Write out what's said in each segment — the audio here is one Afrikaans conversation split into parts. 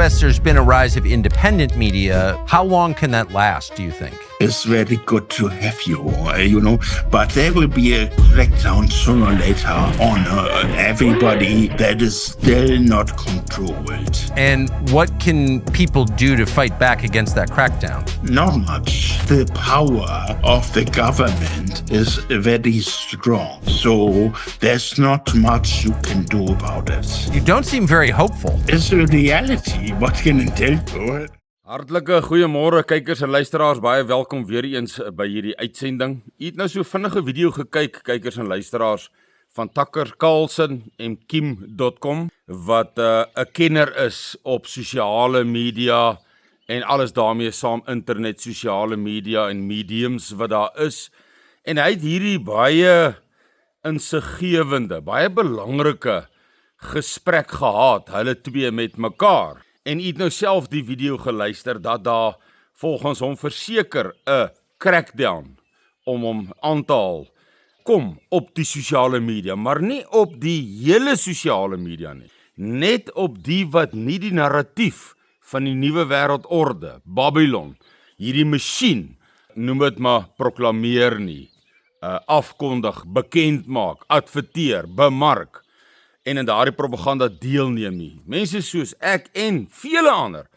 US, there's been a rise of independent media. How long can that last, do you think? It's very good to have you, but there will be a crackdown sooner or later on everybody that is still not controlled. And what can people do to fight back against that crackdown? Not much. The power of the government is very strong, so there's not much you can do about it. You don't seem very hopeful. It's a reality. What can I tell you? Hartlike goeiemôre kykers en luisteraars, baie welkom weer eens by hierdie uitsending. U het nou so vinnige video gekyk, kykers en luisteraars, van Tucker Carlson en Kim.com, wat 'n kenner is op sosiale media en alles daarmee saam, internet, sosiale media en mediums wat daar is. En hy het hierdie baie insiggewende, baie belangrike gesprek gehad, hulle twee met mekaar. En u het nou self die video geluister dat daar volgens hom verseker 'n crackdown om hom aan te haal kom op die sosiale media, maar nie op die hele sosiale media nie. Net op die wat nie die narratief van die nuwe wêreldorde, Babylon, hierdie masjien, noem dit maar proklameer nie, afkondig, bekend maak, adverteer, bemark en in daardie propaganda deelneem nie. Mense soos ek en vele ander.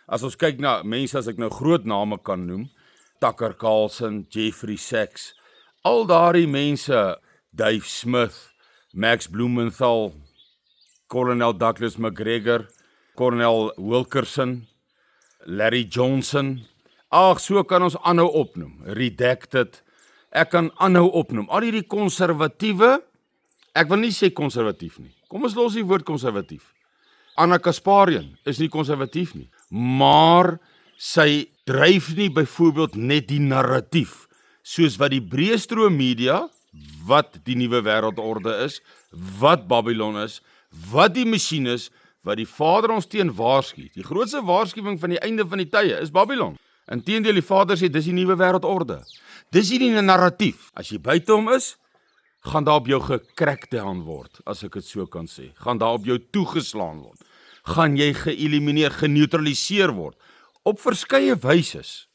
As ons kyk na mense, as ek nou groot name kan noem, Tucker Carlson, Jeffrey Sachs, al daardie mense, Dave Smith, Max Blumenthal, Colonel Douglas McGregor, Colonel Wilkerson, Larry Johnson, so kan ons aanhou opnoem, Redacted, ek kan aanhou opnoem, al hierdie konservatiewe, ek wil nie sê konservatief nie, kom ons los die woord konservatief. Anna Kasparian is nie konservatief nie, maar sy dryf nie byvoorbeeld net die narratief, soos wat die breë stroom media, wat die nuwe wêreldorde is, wat Babylon is, wat die masjien is, wat die Vader ons teen waarsku. Die grootste waarskuwing van die einde van die tye is Babylon. Inteendeel, die Vader sê, dis die nuwe wêreldorde. Dis nie 'n narratief. As jy buite hom is, gaan daar op jou gecrackdown word, as ek dit so kan sê. Gaan daar op jou toegeslaan word. Gaan jy geëlimineer, geneutraliseer word, op verskeie wyses.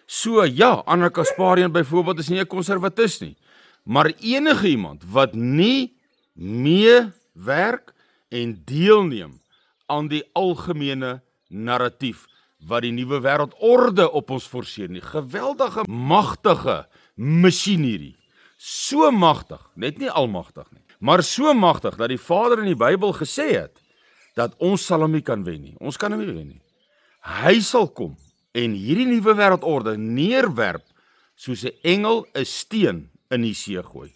So ja, Anna Kasparian byvoorbeeld is nie 'n konservatis nie, maar enige iemand wat nie meewerk en deelneem aan die algemene narratief wat die nuwe wêreldorde op ons forceer nie, geweldige, magtige masjinerie, so magtig, net nie almagtig nie, maar so magtig dat die Vader in die Bybel gesê het, dat ons sal hom nie kan wen nie, ons kan hom nie wen nie. Hy sal kom en hierdie nuwe wêreldorde neerwerp, soos 'n engel 'n steen in die see gooi.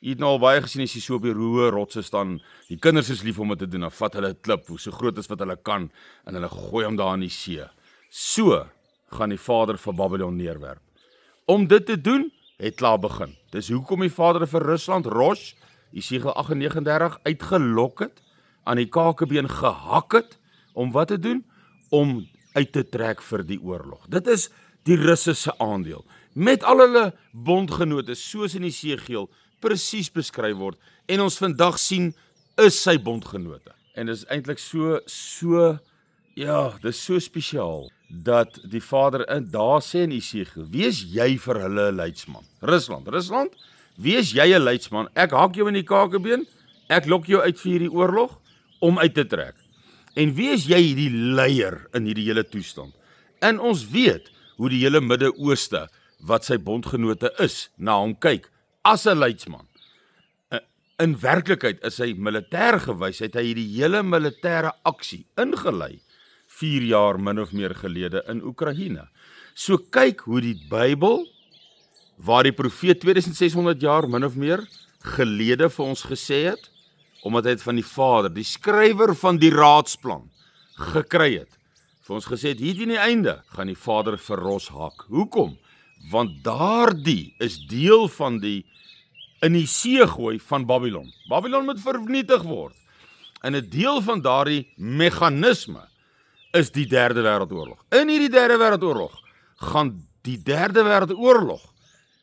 Jy het nou al baie gesien as jy so op die roe rotse staan, die kinders is lief om dit te doen, dan vat hulle 'n klip, so groot as wat hulle kan, en hulle gooi hom daar in die see. So gaan die Vader vir Babylon neerwerp. Om dit te doen, het klaar begin. Dis hoekom die Vader vir Rusland, Rosh, Jesegiel 38, uitgelok het, aan die kakebeen gehak het, om wat te doen? Om uit te trek vir die oorlog. Dit is die Russe se aandeel. Met al hulle bondgenote, soos in Jesegiel presies beskryf word, en ons vandag sien, is sy bondgenote. En dit is eintlik dis so spesiaal, dat die Vader daar sê in Jesegiel, wees jy vir hulle 'n leidsman. Rusland, wees jy 'n leidsman, ek hak jou in die kakebeen, ek lok jou uit vir hierdie oorlog, om uit te trek. En wees jy die leier in hierdie hele toestand. En ons weet, hoe die hele Midde-Ooste, wat sy bondgenote is, na hom kyk, as 'n leidsman. In werklikheid is hy militêr gewys, het hy hierdie hele militêre aksie ingelei, 4 jaar min of meer gelede in Oekraïne. So kyk hoe die Bybel, waar die profeet 2600 jaar min of meer gelede vir ons gesê het, omdat hy het van die Vader, die skrywer van die raadsplan, gekry het, vir ons gesê het, hier teen die einde, gaan die Vader vir Rosh hak. Hoekom? Want daardie is deel van die in die see gooi van Babylon. Babylon moet vernietig word. En 'n deel van daardie meganisme is die derde wêreldoorlog. In hierdie derde wêreldoorlog gaan die derde wêreldoorlog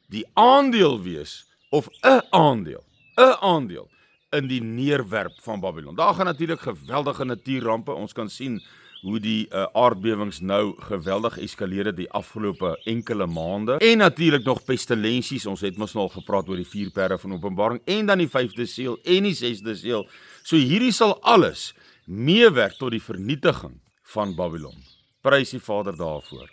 die aandeel wees, of 'n aandeel in die neerwerp van Babylon. Daar gaan natuurlik geweldige natuurrampe, ons kan sien hoe die aardbewings nou geweldig eskaleer het die afgelope enkele maande. En natuurlik nog pestilensies, ons het mos nou al gepraat oor die 4 perde van Openbaring, en dan die 5de seël en die 6de seël. So hierdie sal alles meewerk tot die vernietiging van Babylon. Prys die Vader daarvoor.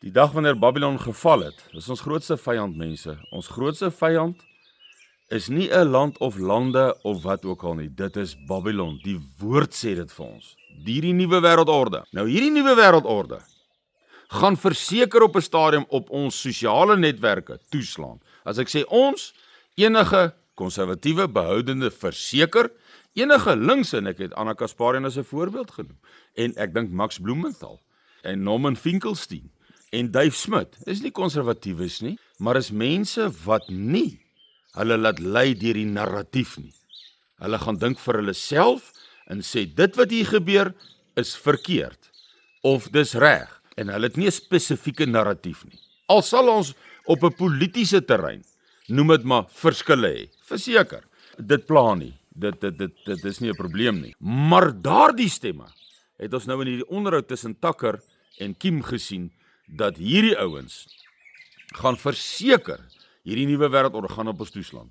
Die dag wanneer Babylon geval het, is ons grootste vyand, mense. Ons grootste vyand is nie 'n land of lande of wat ook al nie. Dit is Babylon. Die woord sê dit vir ons. Hierdie nuwe wêreldorde. Nou hierdie nuwe wêreldorde gaan verseker op 'n stadium op ons sosiale netwerke toeslaan. As ek sê ons, enige konservatiewe behoudende verseker, enige linkse, en ek het Anna Kasparian as 'n voorbeeld genoem, en ek dink Max Blumenthal, en Norman Finkelstein, en Dave Smith, is nie konservatiewes nie, maar is mense wat nie hulle laat lei deur die narratief nie. Hulle gaan dink vir hulle self en sê dit wat hier gebeur is verkeerd of dis reg, en hulle het nie 'n spesifieke narratief nie. Al sal ons op 'n politieke terrein, noem dit maar, verskille hê, verseker. Dit pla nie. Dit is nie 'n probleem nie. Maar daardie stemme het ons nou in hierdie onderhoud tussen Tucker en Kim gesien dat hierdie ouens gaan verseker hierdie nuwe wêreldorde gaan op ons toeslaan.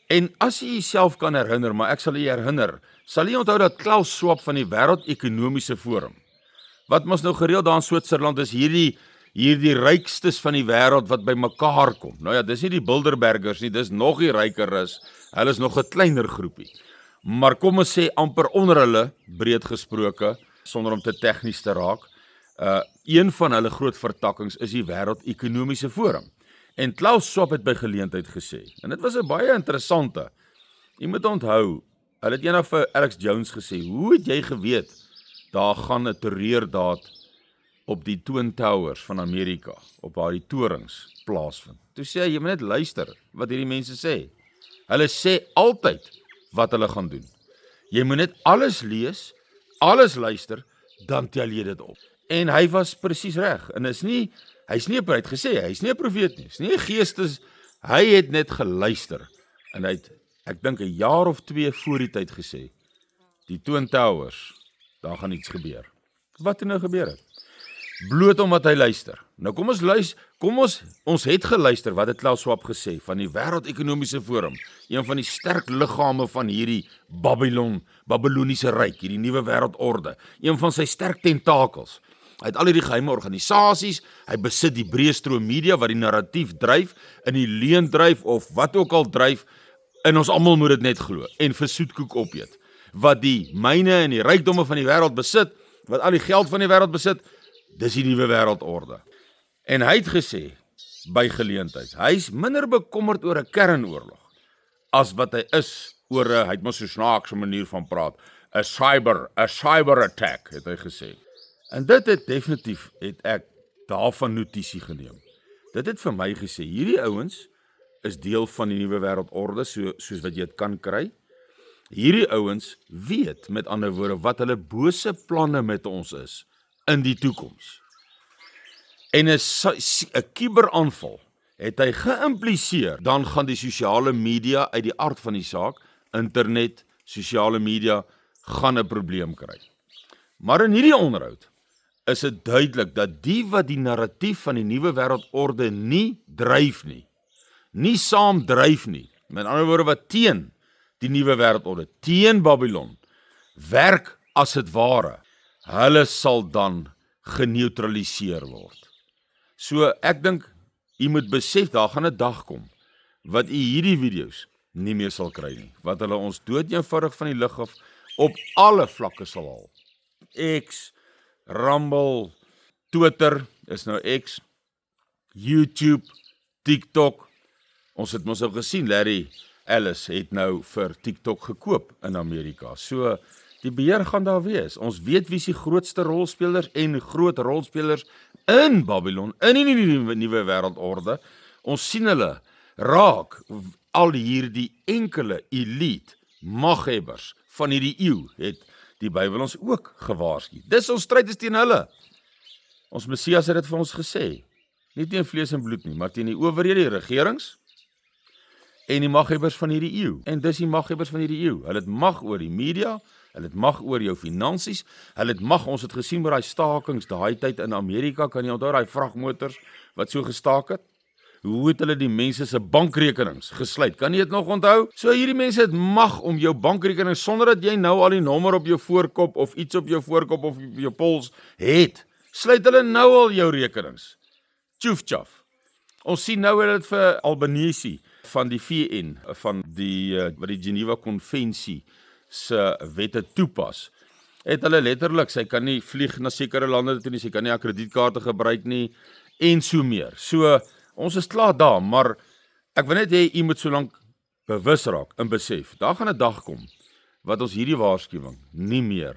En as jy jouself kan herinner, maar ek sal jy herinner, sal jy onthou dat Klaus Schwab van die Wêreldekonomiese Forum, wat mos nou gereeld daar in Switserland is, hierdie rykstes van die wêreld wat by mekaar kom. Nou ja, dis nie die Bilderbergers nie, dis nog die ryker is, hulle is nog 'n kleiner groepie. Maar kom ons sê amper onder hulle, breed gesproke, sonder om te tegnies te raak, een van hulle groot vertakkings is die Wêreldekonomiese Forum. En Klaus Schwab het by geleentheid gesê, en dit was 'n baie interessante, jy moet onthou, hulle het eendag vir Alex Jones gesê, hoe het jy geweet, daar gaan 'n terreurdaad op die Twin Towers van Amerika, op daardie torings plaasvind. Toe sê hy, jy moet net luister wat hierdie mense sê. Hulle sê altyd wat hulle gaan doen. Jy moet net alles lees, alles luister, dan tel jy dit op. En hy was presies reg, en hy's nie gesê, hy's nie 'n profeet nie, hy's nie 'n geestes, hy het net geluister, en hy het, ek dink 'n jaar of 2 voor die tyd gesê, die Twin Towers, daar gaan iets gebeur. Wat het nou gebeur het? Bloot omdat hy luister. Nou kom ons het geluister wat het Klaus Schwab gesê van die Wêreldekonomiese Forum, een van die sterk liggame van hierdie Babyloniese ryk, hierdie nuwe wêreldorde, een van sy sterk tentakels. Hy het al hierdie geheime organisasies, hy besit die breë stroom media wat die narratief dryf, in die leuen dryf of wat ook al dryf, en ons almal moet dit net glo en vir soetkoek opeet. Wat die myne en die rykdomme van die wêreld besit, wat al die geld van die wêreld besit, dis die nuwe wêreldorde. En hy het gesê by geleentheid, hy's minder bekommerd oor 'n kernoorlog as wat hy is oor 'n, hy het mos so 'n snaakse manier van praat, 'n cyber attack, het hy gesê. En dit het definitief, het ek daarvan notisie geneem. Dit het vir my gesê, hierdie ouens is deel van die nuwe wêreldorde, soos wat jy dit kan kry. Hierdie ouens weet, met ander woorde, wat hulle bose planne met ons is in die toekoms. En 'n kuberaanval het hy geïmpliseer, dan gaan die sosiale media uit die aard van die saak, internet, sosiale media, gaan 'n probleem kry. Maar in hierdie onderhoud is dit duidelik dat die wat die narratief van die nuwe wêreldorde nie dryf nie saam dryf nie, met ander woorde wat teen die nuwe wêreldorde, teen Babylon, werk as dit ware, hulle sal dan geneutraliseer word. So ek dink, jy moet besef, daar gaan 'n dag kom, wat jy hierdie video's nie meer sal kry nie, wat hulle ons dood eenvoudig van die lug af, op alle vlakke sal haal. X, Rumble, Twitter, is nou X, YouTube, TikTok, ons het mos al gesien, Larry Ellis het nou vir TikTok gekoop in Amerika, so die beheer gaan daar wees. Ons weet wie is die grootste rolspelers en groot rolspelers in Babylon, in die nuwe wêreldorde. Ons sien hulle raak, al hierdie enkele elite maghebbers van hierdie eeu, het die Bybel ons ook gewaarsku. Dis ons stryd is teen hulle. Ons Messias het dit vir ons gesê, nie teen vlees en bloed nie, maar teen die owerhede, die regerings, en die maghebbers van hierdie eeu. En dis die maghebbers van hierdie eeu. Hulle het mag oor die media, hulle het mag oor jou finansies, hulle het mag, ons het gesien met daai stakings, daai tyd in Amerika, kan jy onthou daai vragmotors wat so gestaak het? Hoe het hulle die mense se bankrekenings gesluit? Kan jy dit nog onthou? So hierdie mense het mag om jou bankrekening, sonder dat jy nou al die nommer op jou voorkop, of iets op jou voorkop, of op jou pols het, sluit hulle nou al jou rekenings. Tjoef tjaf. Ons sien nou dit vir Albanese van die VN, van die wat die Geneva Konvensie se wette toepas. Het hulle letterlik, sy kan nie vlieg na sekere lande toe nie, sy kan nie haar kredietkaarte gebruik nie en so meer. So ons is klaar daar, maar ek wil net hê u moet so lank bewus raak en besef. Daar gaan 'n dag kom wat ons hierdie waarskuwing nie meer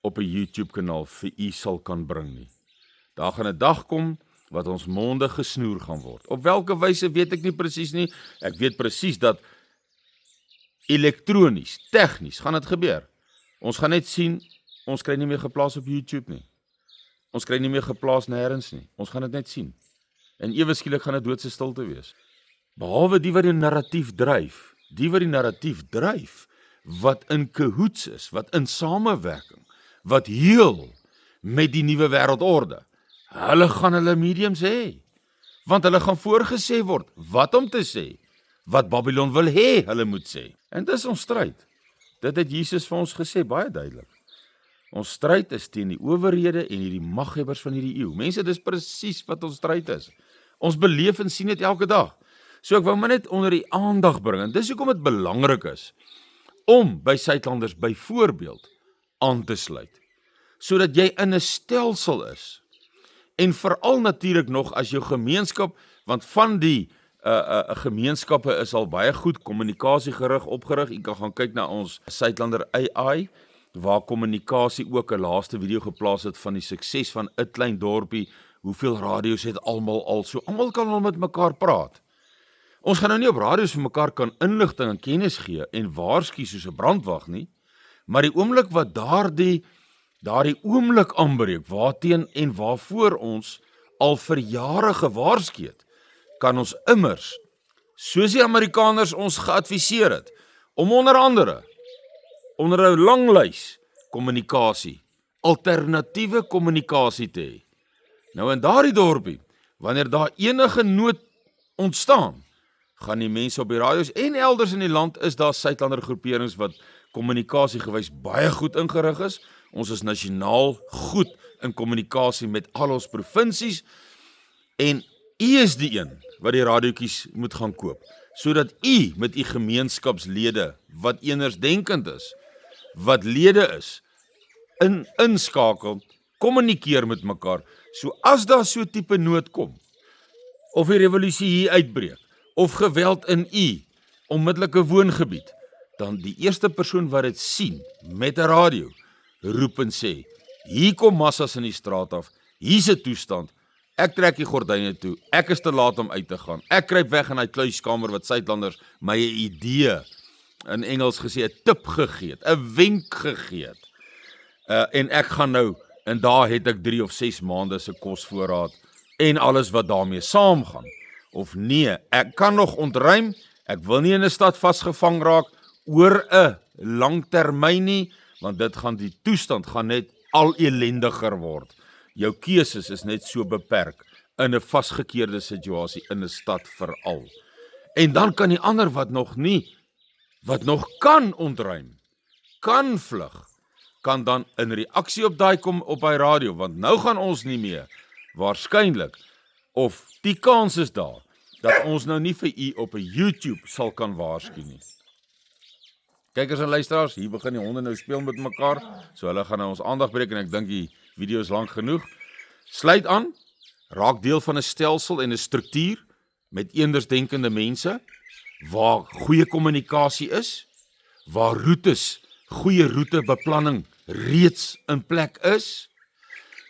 op 'n YouTube kanaal vir u sal kan bring nie. Daar gaan 'n dag kom wat ons monde gesnoer gaan word. Op watter wyse weet ek nie presies nie. Ek weet presies dat elektronies, tegnies gaan dit gebeur. Ons gaan net sien, ons kry nie meer geplaas op YouTube nie. Ons kry nie meer geplaas nêrens nie. Ons gaan dit net sien. En ewe skielik gaan dit doodse stilte wees. Behalwe die wat die narratief dryf. Die wat die narratief dryf, wat in cahoots is, wat in samewerking, wat heel met die nuwe wêreldorde. Hulle gaan hulle mediums hê. Want hulle gaan voorgesê word wat om te sê, wat Babylon wil hê hulle moet sê. En dis ons stryd. Dit het Jesus vir ons gesê, baie duidelik. Ons stryd is teen die owerhede en hierdie maghebbers van hierdie eeu. Mense, dis presies wat ons stryd is. Ons beleef en sien dit elke dag. So ek wou maar net onder die aandag bring, en dis hoekom dit belangrik is, om by Suidlanders byvoorbeeld aan te sluit, sodat jy in 'n stelsel is, en veral natuurlik nog as jou gemeenskap, want van die gemeenskappe is al baie goed kommunikasiegerig opgerig. Jy kan gaan kyk na ons Suidlander AI, waar kommunikasie ook 'n laaste video geplaas het van die sukses van 'n klein dorpie, hoeveel radio's het almal al, so almal kan al met mekaar praat. Ons gaan nou nie op radio's vir mekaar kan inligting en kennis gee en waarsku soos 'n brandwag nie, maar die oomblik wat daardie oomblik aanbreek, waarteen en waarvoor ons al vir jare gewaarsku het, kan ons immers, soos die Amerikaners ons geadviseer het, om onder andere, onder 'n lang lys kommunikasie, alternatiewe kommunikasie te hê. Nou in daardie dorpie, wanneer daar enige nood ontstaan, gaan die mense op die radio's en elders in die land is daar Suidlander groeperings wat kommunikasiegewys baie goed ingerig is. Ons is nasionaal goed in kommunikasie met al ons provinsies en u is die een wat die radiootjies moet gaan koop, sodat u met u gemeenskapslede wat enersdenkend is, wat lede is, inskakel, kommunikeer met mekaar, so as daar so tipe nood kom, of die revolusie hier uitbreek, of geweld in u onmiddellike woongebied, dan die eerste persoon wat dit sien met 'n radio, roep en sê, hier kom massas in die straat af, hier's 'n toestand, ek trek die gordyne toe, ek is te laat om uit te gaan, ek kruip weg in die kluiskamer wat Suidlanders my 'n idee, in Engels gesê, 'n tip gegee het, 'n wenk gegee het, en ek gaan nou, en daar het ek 3 of 6 maande se kosvoorraad, en alles wat daarmee saamgaan, of nee, ek kan nog ontruim, ek wil nie in 'n stad vasgevang raak, oor 'n langtermyn nie, want dit gaan die toestand gaan net al elendiger word. Jou keuses is net so beperk in 'n vasgekeerde situasie in 'n stad veral. En dan kan die ander wat nog kan ontruim, kan vlug, kan dan in reaksie op daai kom op hy radio, want nou gaan ons nie meer, waarskynlik, of die kans is daar, dat ons nou nie vir u op 'n YouTube sal kan waarsku nie. Kykers en luisteraars, hier begin die honde nou speel met mekaar, so hulle gaan nou ons aandag breek en ek dink die video is lank genoeg. Sluit aan, raak deel van 'n stelsel en 'n struktuur met eendersdenkende mense, waar goeie kommunikasie is, waar roetes, goeie roetebeplanning reeds in plek is,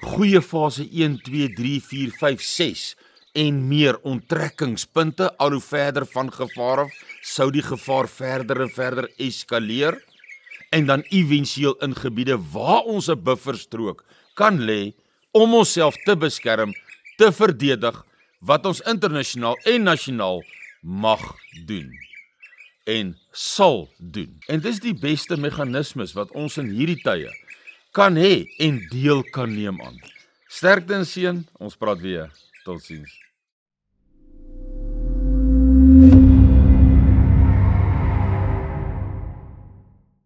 goeie fase 1, 2, 3, 4, 5, 6 en meer onttrekkingspunte, al hoe verder van gevaar af, sou die gevaar verder en verder eskaleer, en dan eventueel in gebiede waar ons 'n bufferstrook kan lê, om onsself te beskerm, te verdedig, wat ons internasionaal en nasionaal mag doen. en sal doen. En dis die beste meganismes wat ons in hierdie tye kan hê en deel kan neem aan. Sterkte en seën, ons praat weer. Totsiens.